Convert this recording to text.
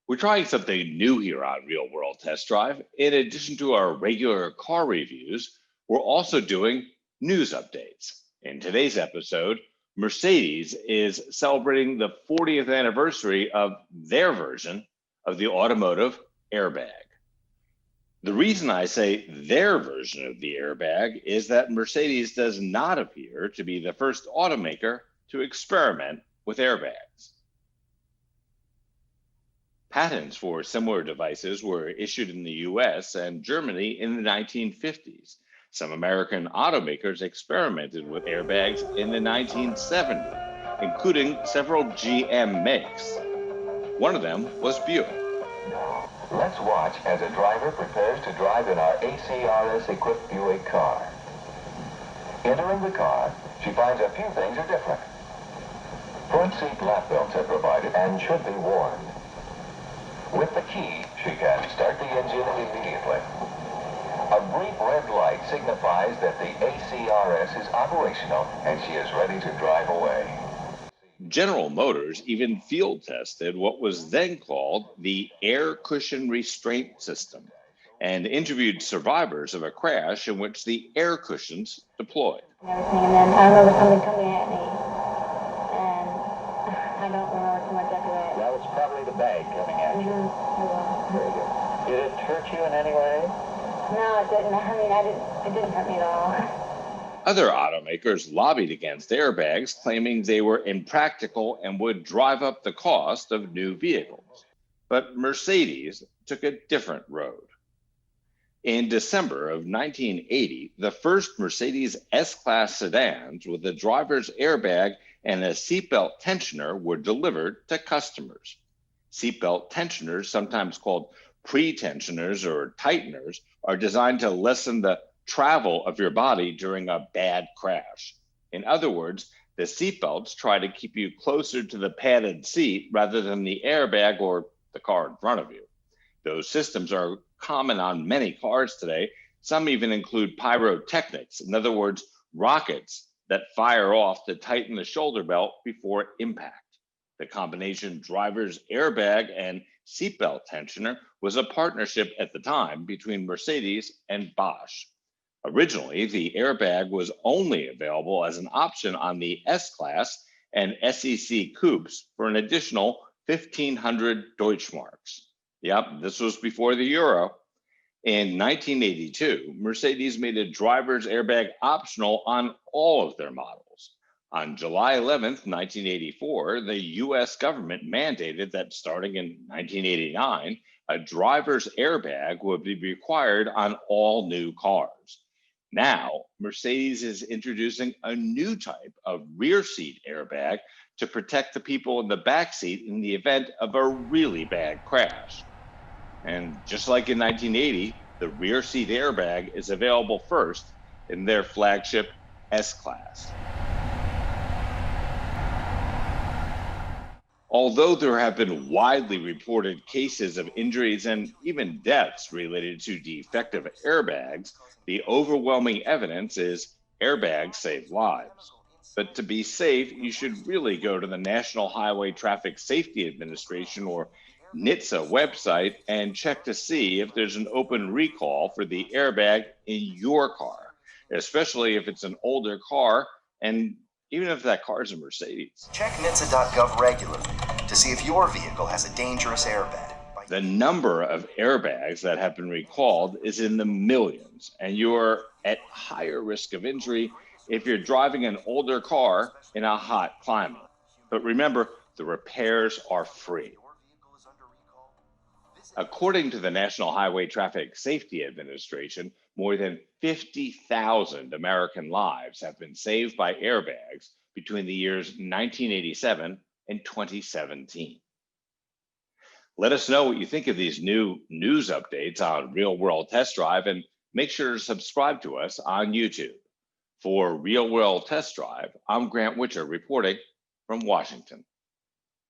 We're trying something new here on Real World Test Drive. In addition to our regular car reviews, we're also doing news updates. In today's episode, Mercedes is celebrating the 40th anniversary of their version of the automotive airbag. The reason I say their version of the airbag is that Mercedes does not appear to be the first automaker to experiment with airbags. Patents for similar devices were issued in the US and Germany in the 1950s. Some American automakers experimented with airbags in the 1970s, including several GM makes. One of them was Buick. Let's watch as a driver prepares to drive in our ACRS-equipped Buick car. Entering the car, she finds a few things are different. Front seat lap belts are provided and should be worn. With the key, she can start the engine immediately. A brief red light signifies that the ACRS is operational and she is ready to drive away. General Motors even field tested what was then called the air cushion restraint system and interviewed survivors of a crash in which the air cushions deployed. And then I remember somebody coming at me, and I don't remember too much after that. That was probably the bag coming at you. Very good. Did it hurt you in any way? No, it didn't. I mean, it didn't hurt me at all. Other automakers lobbied against airbags, claiming they were impractical and would drive up the cost of new vehicles. But Mercedes took a different road. In December of 1980, the first Mercedes S-Class sedans with a driver's airbag and a seatbelt tensioner were delivered to customers. Seatbelt tensioners, sometimes called pre-tensioners or tighteners, are designed to lessen the travel of your body during a bad crash. In other words, the seatbelts try to keep you closer to the padded seat rather than the airbag or the car in front of you. Those systems are common on many cars today. Some even include pyrotechnics, in other words, rockets that fire off to tighten the shoulder belt before impact. The combination driver's airbag and seatbelt tensioner was a partnership at the time between Mercedes and Bosch. Originally, the airbag was only available as an option on the S-Class and SEC coupes for an additional 1,500 Deutschmarks. Yep, this was before the euro. In 1982, Mercedes made a driver's airbag optional on all of their models. On July 11th, 1984, the US government mandated that starting in 1989, a driver's airbag would be required on all new cars. Now, Mercedes is introducing a new type of rear seat airbag to protect the people in the back seat in the event of a really bad crash. And just like in 1980, the rear seat airbag is available first in their flagship S-Class. Although there have been widely reported cases of injuries and even deaths related to defective airbags, the overwhelming evidence is airbags save lives. But to be safe, you should really go to the National Highway Traffic Safety Administration or NHTSA website and check to see if there's an open recall for the airbag in your car, especially if it's an older car and even if that car is a Mercedes. Check NHTSA.gov regularly to see if your vehicle has a dangerous airbag. The number of airbags that have been recalled is in the millions, and you're at higher risk of injury if you're driving an older car in a hot climate. But remember, the repairs are free. According to the National Highway Traffic Safety Administration, more than 50,000 American lives have been saved by airbags between the years 1987 and 2017. Let us know what you think of these new news updates on Real World Test Drive, and make sure to subscribe to us on YouTube. For Real World Test Drive, I'm Grant Witcher reporting from Washington.